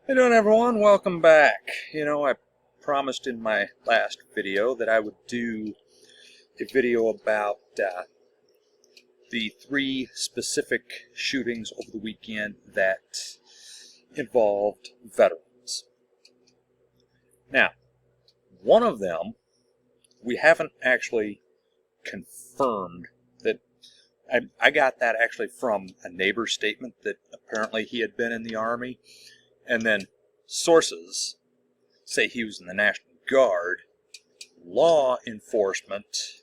How you doing, everyone? Welcome back. I promised in my last video that I would do a video about the three specific shootings over the weekend that involved veterans. Now, one of them, we haven't actually confirmed that. I got that actually from a neighbor's statement that apparently he had been in the Army, and then sources say he was in the National Guard. Law enforcement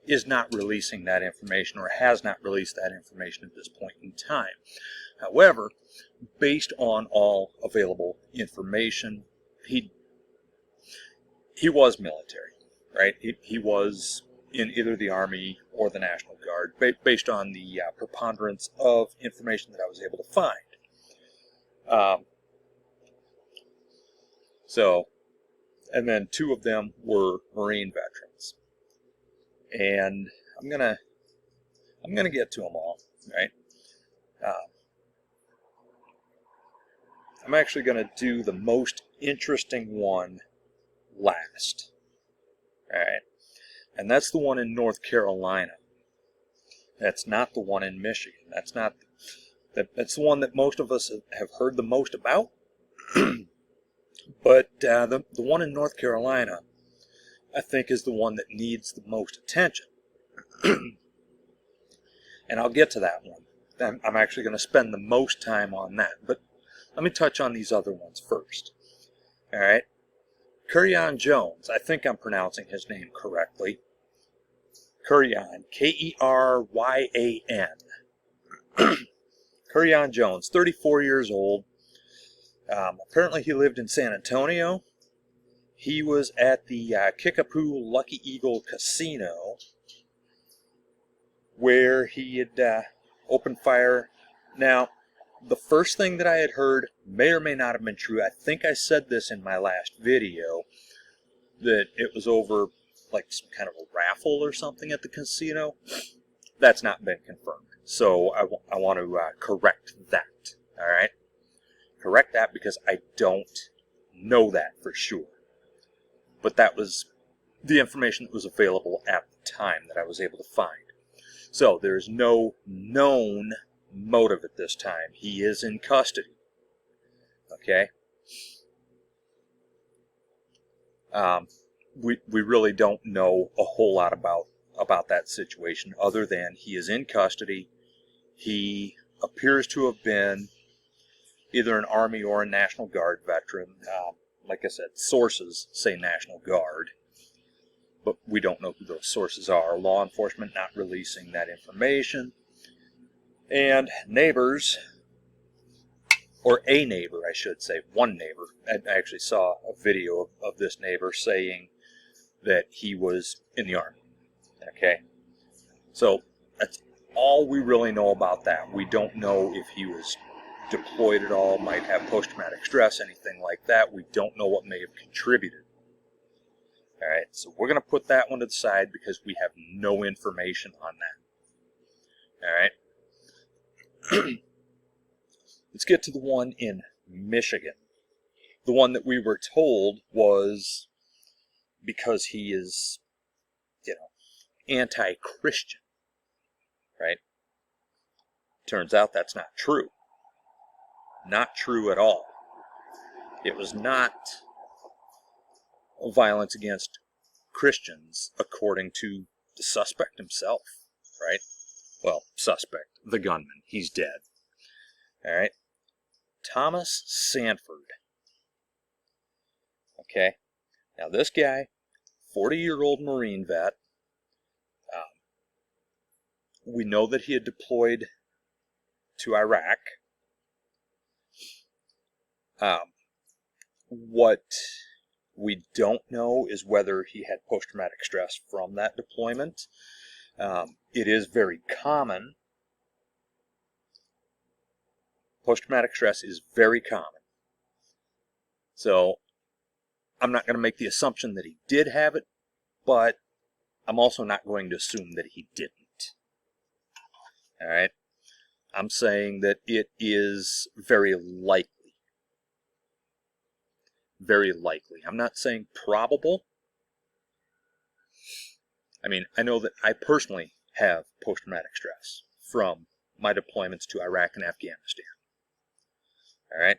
is not releasing that information, or has not released that information at this point in time. However, based on all available information, he was military, right? He was in either the Army or the National Guard, based on the preponderance of information that I was able to find. And then two of them were Marine veterans, and I'm gonna get to them all, right? I'm actually gonna do the most interesting one last, all right? And that's the one in North Carolina. That's not the one in Michigan. That's the one that most of us have heard the most about. But the one in North Carolina, I think, is the one that needs the most attention. And I'll get to that one. I'm actually going to spend the most time on that. But let me touch on these other ones first. All right. Kerryon Jones, I think I'm pronouncing his name correctly. Kerryon, Keryan. Kerryon Jones, 34 years old. Apparently he lived in San Antonio. He was at the Kickapoo Lucky Eagle Casino, where he had opened fire. Now, the first thing that I had heard may or may not have been true. I think I said this in my last video, that it was over like some kind of a raffle or something at the casino. That's not been confirmed. So I want to correct that. All right? Correct that, because I don't know that for sure. But that was the information that was available at the time that I was able to find. So there is no known motive at this time. He is in custody. Okay? We really don't know a whole lot about that situation, other than he is in custody. He appears to have been either an Army or a National Guard veteran. Like I said, sources say National Guard, but we don't know who those sources are. Law enforcement not releasing that information. And neighbors, or a neighbor, I should say, one neighbor. I actually saw a video of this neighbor saying that he was in the Army. Okay? So that's all we really know about that. We don't know if he was deployed at all, might have post-traumatic stress, anything like that. We don't know what may have contributed. All right, so we're going to put that one to the side because we have no information on that. All right. Let's get to the one in Michigan. The one that we were told was because he is, anti-Christian, right? Turns out that's not true. Not true at all. It was not violence against Christians, according to the suspect himself, right? Well, suspect, the gunman. He's dead. All right? Thomas Sanford. Okay? Now, this guy, 40-year-old Marine vet, we know that he had deployed to Iraq. What we don't know is whether he had post-traumatic stress from that deployment. It is very common. Post-traumatic stress is very common. So I'm not going to make the assumption that he did have it, but I'm also not going to assume that he didn't. All right? I'm saying that it is very likely very likely. I'm not saying probable. I mean, I know that I personally have post-traumatic stress from my deployments to Iraq and Afghanistan. All right?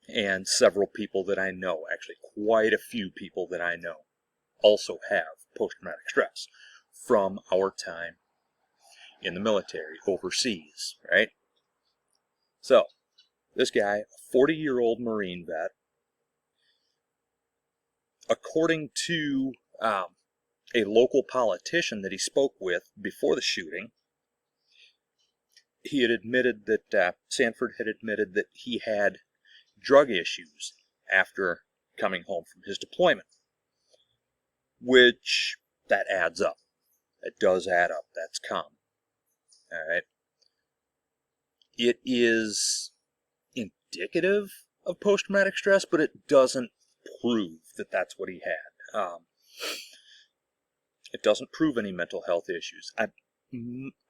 And several people that I know, actually quite a few people that I know, also have post-traumatic stress from our time in the military overseas, right? So, this guy, a 40-year-old Marine vet, according to a local politician that he spoke with before the shooting, he had admitted that Sanford had admitted that he had drug issues after coming home from his deployment, which that adds up. It does add up. That's common. All right. It is indicative of post-traumatic stress, but it doesn't prove that that's what he had. It doesn't prove any mental health issues.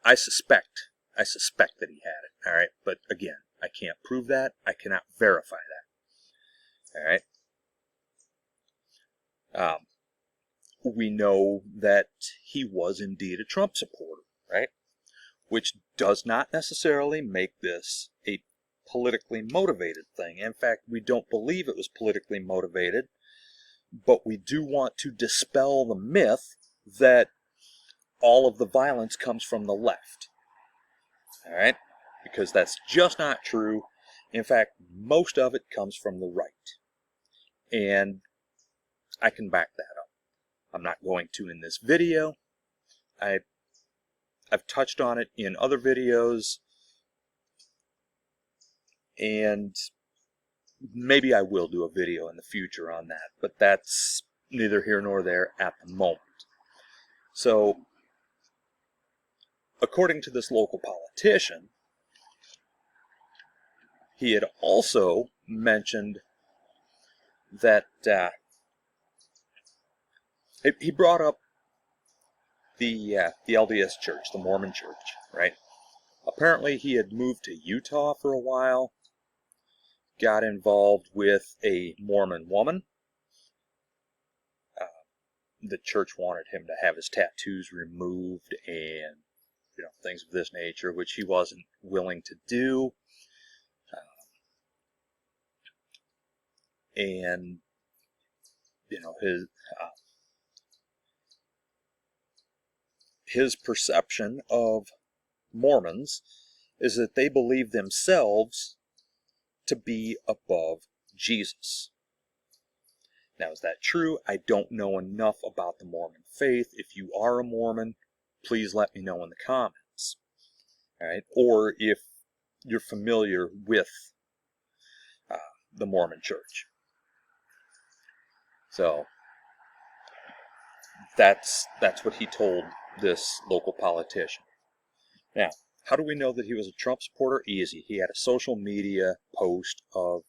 I suspect that he had it. All right, but again, I can't prove that. I cannot verify that. All right. We know that he was indeed a Trump supporter, right? Which does not necessarily make this a politically motivated thing. In fact, we don't believe it was politically motivated, but we do want to dispel the myth that all of the violence comes from the left. All right? Because that's just not true. In fact, most of it comes from the right. And I can back that up. I'm not going to in this video. I've touched on it in other videos, and maybe I will do a video in the future on that, but that's neither here nor there at the moment. So, according to this local politician, he had also mentioned that he brought up the LDS Church, the Mormon Church, right? Apparently he had moved to Utah for a while, got involved with a Mormon woman. The church wanted him to have his tattoos removed and, things of this nature, which he wasn't willing to do. And, his perception of Mormons is that they believe themselves to be above Jesus. Now, is that true? I don't know enough about the Mormon faith. If you are a Mormon, please let me know in the comments. All right? Or if you're familiar with the Mormon Church. So, that's what he told this local politician. Now, how do we know that he was a Trump supporter? Easy. He had a social media post of,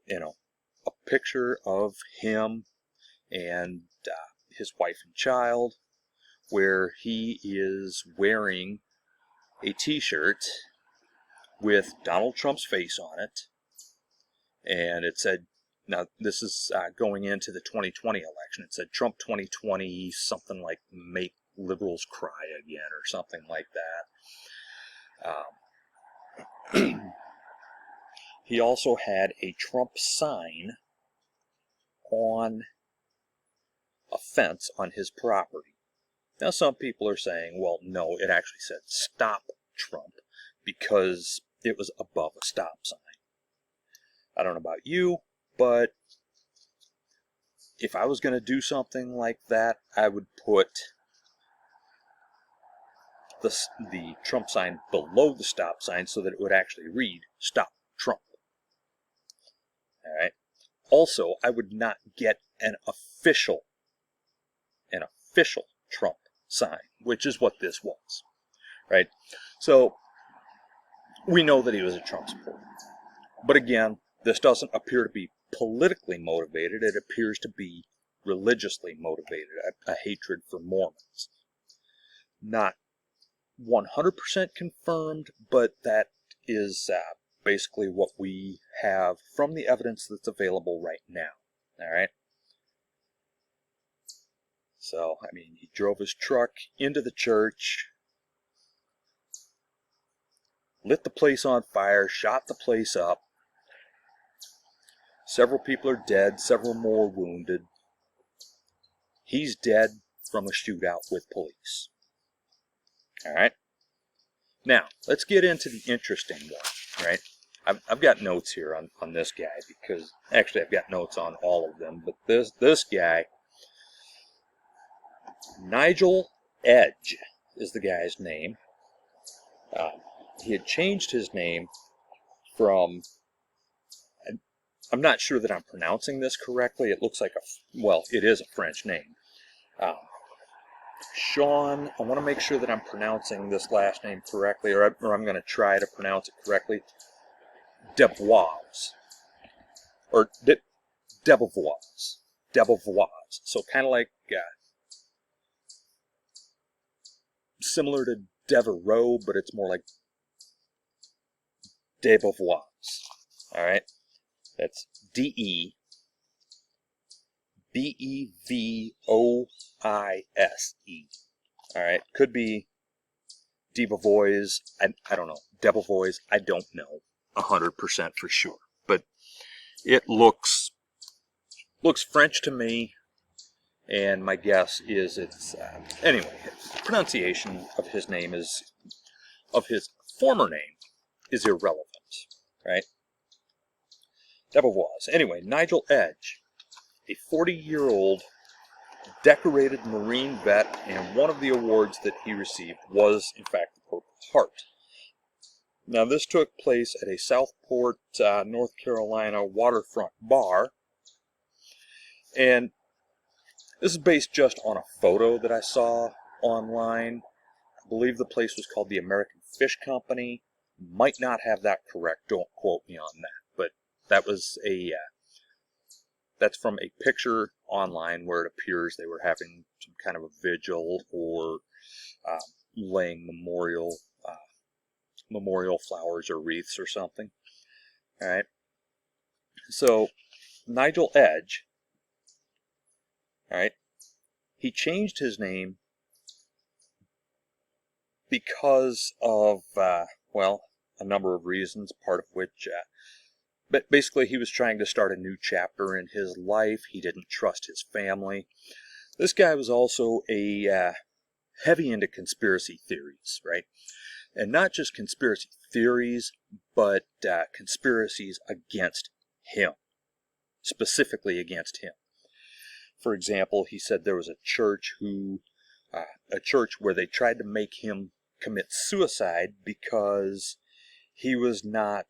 a picture of him and his wife and child, where he is wearing a t-shirt with Donald Trump's face on it, and it said, now this is going into the 2020 election, it said Trump 2020, something like make liberals cry again, or something like that. He also had a Trump sign on a fence on his property. Now, some people are saying, well, no, it actually said Stop Trump because it was above a stop sign. I don't know about you, but if I was going to do something like that, I would put the Trump sign below the stop sign so that it would actually read Stop Trump. All right. Also, I would not get an official Trump sign, which is what this was, right? So, we know that he was a Trump supporter. But again, this doesn't appear to be politically motivated. It appears to be religiously motivated, a hatred for Mormons. Not 100% confirmed, but that is basically what we have from the evidence that's available right now. All right. So, I mean, he drove his truck into the church, lit the place on fire, shot the place up. Several people are dead, several more wounded. He's dead from a shootout with police. All right. Now, let's get into the interesting one, right? I've got notes here on this guy, because actually I've got notes on all of them, but this guy, Nigel Edge is the guy's name. He had changed his name from, I'm not sure that I'm pronouncing this correctly. It looks like well, it is a French name. Sean, I want to make sure that I'm pronouncing this last name correctly, or I'm going to try to pronounce it correctly. Debevoise. Or Debevoise. Debevoise. So kind of like, similar to Devereaux, but it's more like Debevoise. Alright? That's Debevoise. Alright? Could be Debevoise. I don't know. Debevoise. I don't know 100% for sure. But it looks French to me. And my guess is it's, anyway, pronunciation of his name of his former name is irrelevant, right? Debevoise. Anyway, Nigel Edge, a 40-year-old decorated Marine vet, and one of the awards that he received was, in fact, the Purple Heart. Now, this took place at a Southport, North Carolina waterfront bar, and this is based just on a photo that I saw online. I believe the place was called the American Fish Company. Might not have that correct. Don't quote me on that. But that was that's from a picture online where it appears they were having some kind of a vigil or laying memorial flowers or wreaths or something. All right. So Nigel Edge. All right. He changed his name because of, well, a number of reasons, part of which, but basically he was trying to start a new chapter in his life. He didn't trust his family. This guy was also heavy into conspiracy theories, right? And not just conspiracy theories, but conspiracies against him, specifically against him. For example, he said there was a church where they tried to make him commit suicide because he was not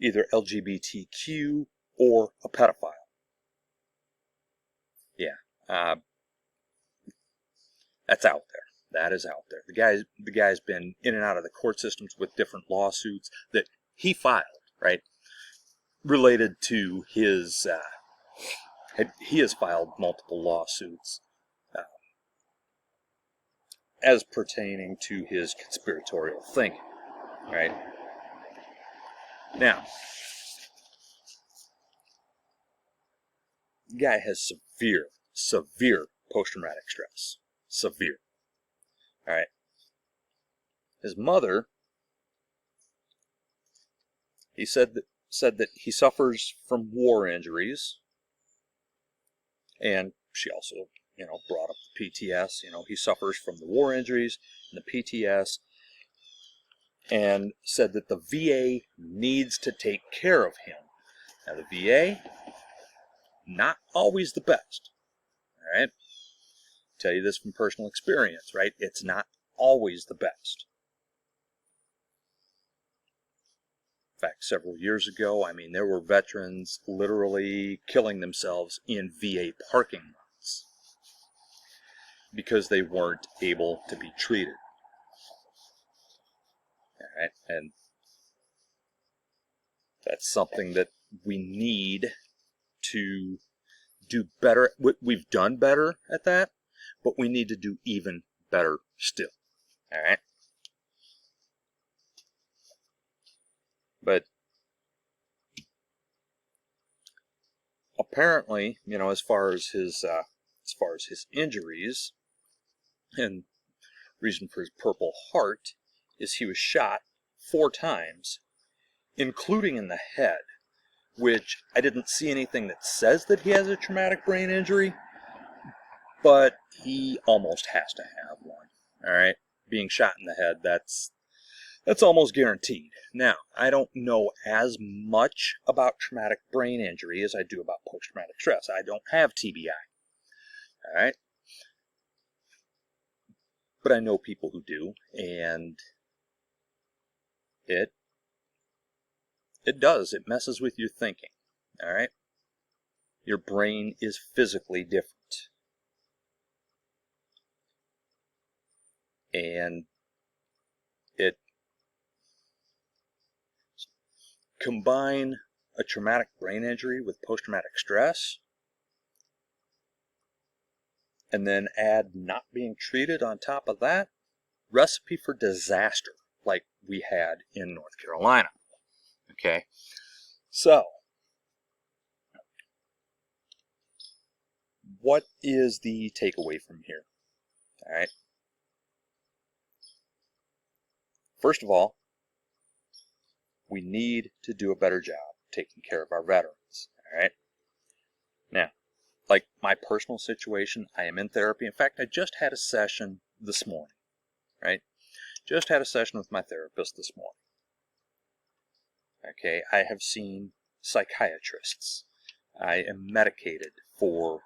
either LGBTQ or a pedophile. Yeah, that's out there. That is out there. The guy's been in and out of the court systems with different lawsuits that he filed, right, related to his. He has filed multiple lawsuits as pertaining to his conspiratorial thinking, right? Now, the guy has severe post-traumatic stress. Severe. All right. His mother, he said that he suffers from war injuries, and she also, brought up the PTS. He suffers from the war injuries and the PTS, and said that the VA needs to take care of him. Now, the VA, not always the best. All right? Tell you this from personal experience, right? It's not always the best. In fact, several years ago, there were veterans literally killing themselves in VA parking lots because they weren't able to be treated. All right? And that's something that we need to do better. We've done better at that, but we need to do even better still. All right? But apparently, you know, as far as his injuries, and reason for his Purple Heart is he was shot 4 times, including in the head, which I didn't see anything that says that he has a traumatic brain injury, but he almost has to have one. All right, being shot in the head, that's almost guaranteed. Now, I don't know as much about traumatic brain injury as I do about post-traumatic stress. I don't have TBI. All right, but I know people who do, and it does. It messes with your thinking. All right, your brain is physically different. And it combine a traumatic brain injury with post-traumatic stress, and then add not being treated on top of that, recipe for disaster like we had in North Carolina. Okay, so what is the takeaway from here? All right, first of all, we need to do a better job taking care of our veterans. All right, now, like my personal situation, I am in therapy. In fact, I just had a session this morning. Right, just had a session with my therapist this morning. Okay, I have seen psychiatrists. I am medicated for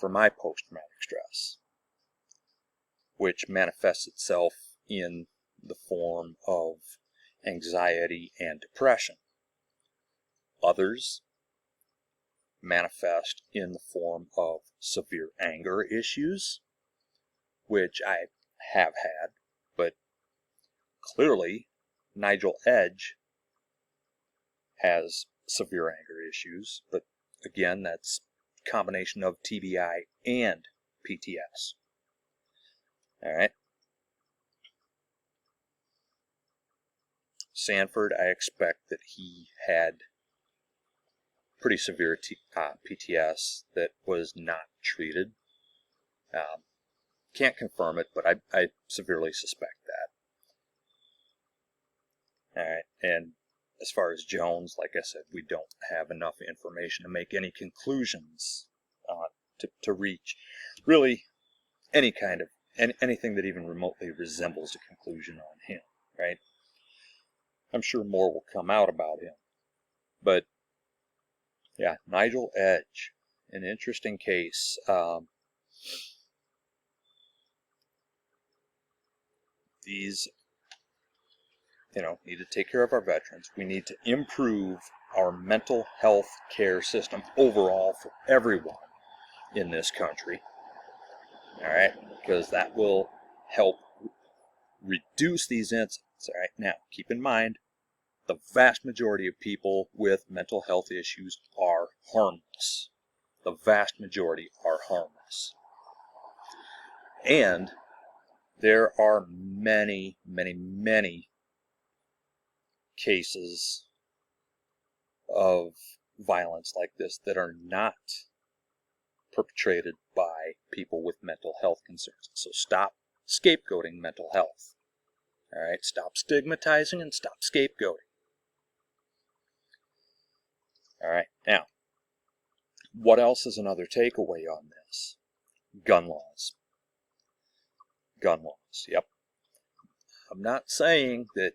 my post-traumatic stress, which manifests itself in the form of anxiety and depression. Others manifest in the form of severe anger issues, which I have had, but clearly Nigel Edge has severe anger issues, but again, that's a combination of TBI and PTS. All right. Sanford, I expect that he had pretty severe PTS that was not treated. Can't confirm it, but I severely suspect that. All right. And as far as Jones, like I said, we don't have enough information to make any conclusions to reach really any kind of anything that even remotely resembles a conclusion on him, right? I'm sure more will come out about him. But yeah, Nigel Edge, an interesting case. These, need to take care of our veterans. We need to improve our mental health care system overall for everyone in this country. All right, because that will help reduce these incidents. All right, now keep in mind, the vast majority of people with mental health issues are harmless. The vast majority are harmless. And there are many, many, many cases of violence like this that are not perpetrated by people with mental health concerns. So stop scapegoating mental health. All right, stop stigmatizing and stop scapegoating. All right, now, what else is another takeaway on this? Gun laws. Gun laws, yep. I'm not saying that,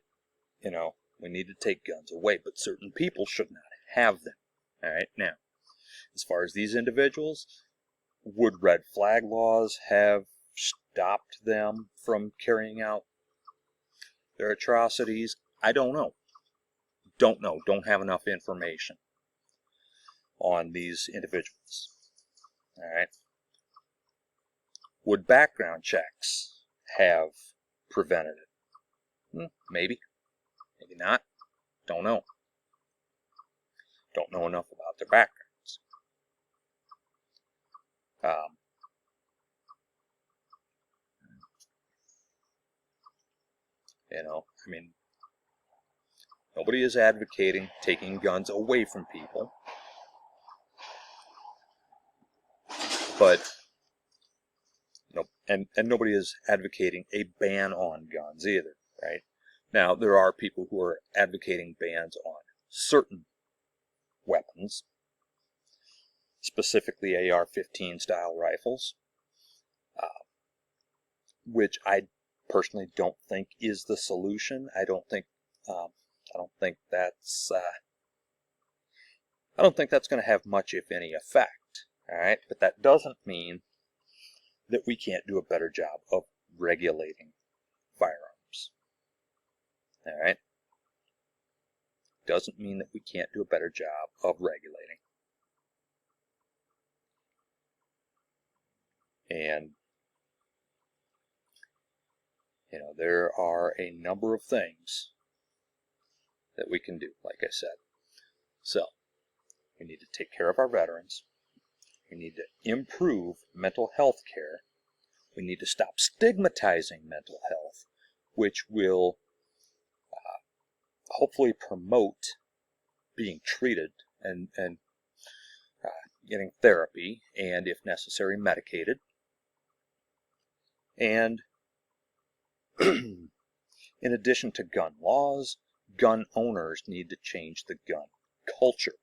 we need to take guns away, but certain people should not have them. All right, now, as far as these individuals, would red flag laws have stopped them from carrying out their atrocities? I don't know. Don't have enough information on these individuals. All right. Would background checks have prevented it? Maybe. Maybe not. Don't know. Don't know enough about their backgrounds. I mean, is advocating taking guns away from people, but and nobody is advocating a ban on guns either, right? Now, there are people who are advocating bans on certain weapons, specifically AR-15 style rifles, which I personally don't think is the solution. I don't think that's going to have much, if any, effect. All right, but that doesn't mean that we can't do a better job of regulating firearms. All right, doesn't mean that we can't do a better job of regulating. And there are a number of things that we can do, like I said. So, we need to take care of our veterans. We need to improve mental health care. We need to stop stigmatizing mental health, which will hopefully promote being treated and getting therapy, and if necessary, medicated. And in addition to gun laws, gun owners need to change the gun culture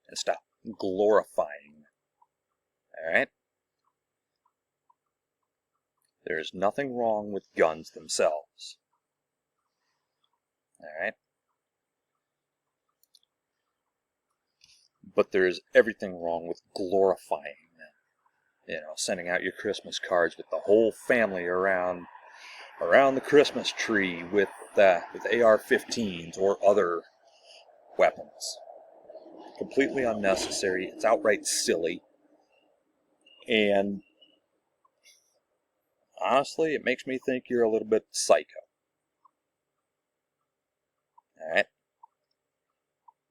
and stop glorifying. All right? There is nothing wrong with guns themselves. All right? But there is everything wrong with glorifying them. Sending out your Christmas cards with the whole family around the Christmas tree with AR-15s or other weapons. Completely unnecessary. It's outright silly. And honestly, it makes me think you're a little bit psycho. Alright?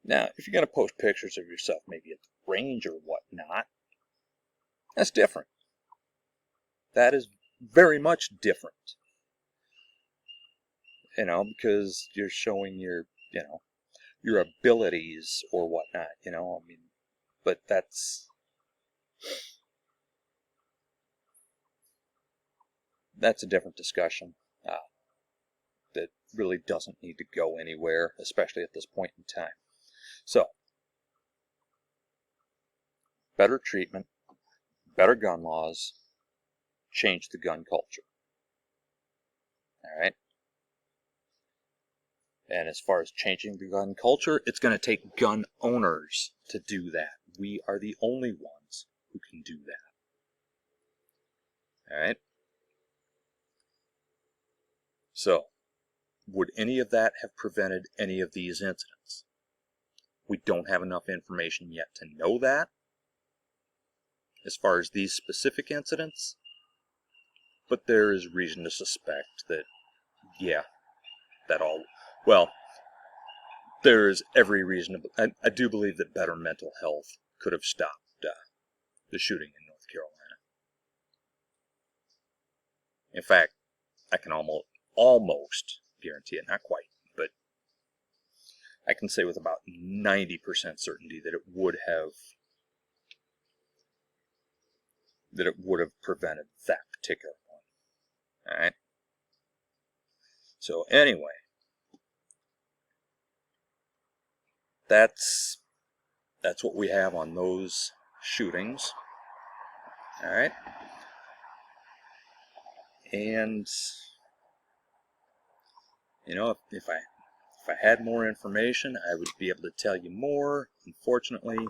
Now, if you're going to post pictures of yourself maybe at the range or whatnot, that's different. That is very much different. Because you're showing your abilities or whatnot, but that's a different discussion that really doesn't need to go anywhere, especially at this point in time. So, better treatment, better gun laws, change the gun culture. All right? And as far as changing the gun culture, it's going to take gun owners to do that. We are the only ones who can do that. All right? So, would any of that have prevented any of these incidents? We don't have enough information yet to know that, as far as these specific incidents, but there is reason to suspect that, there is every reason to, I do believe that better mental health could have stopped the shooting in North Carolina. In fact, I can almost guarantee it, not quite, but I can say with about 90% certainty that it would have prevented that particular one. All right. So anyway, that's what we have on those shootings. All right. And if I had more information, I would be able to tell you more. Unfortunately,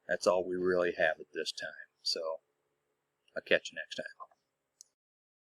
that's all we really have at this time. So I'll catch you next time.